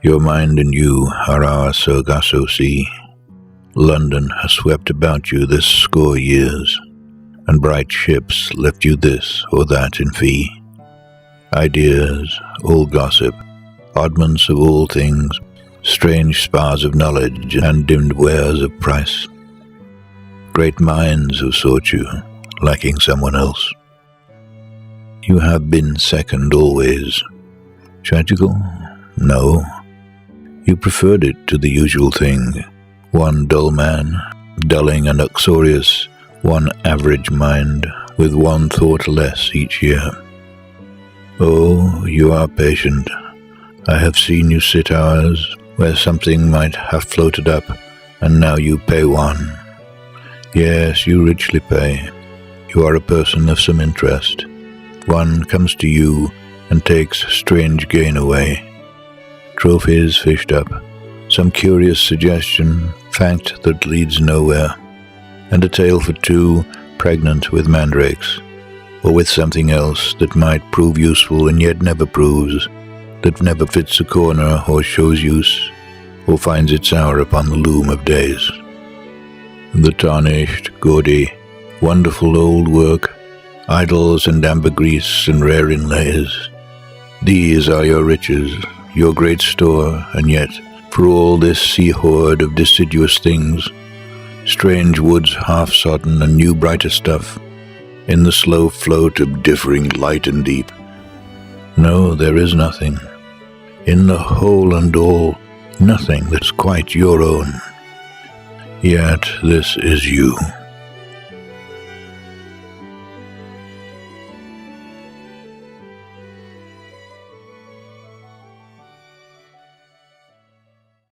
Your mind and you are our Sargasso Sea. London has swept about you this score years, and bright ships left you this or that in fee. Ideas, all gossip, oddments of all things, strange spars of knowledge and dimmed wares of price. Great minds have sought you, lacking someone else. You have been second always. Tragical? No. You preferred it to the usual thing. One dull man, dulling and uxorious, one average mind, with one thought less each year. Oh, you are patient. I have seen you sit hours where something might have floated up, and now you pay one. Yes, you richly pay. You are a person of some interest. One comes to you and takes strange gain away. Trophies fished up, some curious suggestion, fact that leads nowhere, and a tale for two pregnant with mandrakes, or with something else that might prove useful and yet never proves, that never fits a corner or shows use, or finds its hour upon the loom of days. The tarnished, gaudy, wonderful old work, idols and ambergris and rare inlays. These are your riches, your great store, and yet, for all this sea-hoard of deciduous things, strange woods half-sodden and new brighter stuff, in the slow float of differing light and deep. No, there is nothing. In the whole and all, nothing that's quite your own. Yet this is you.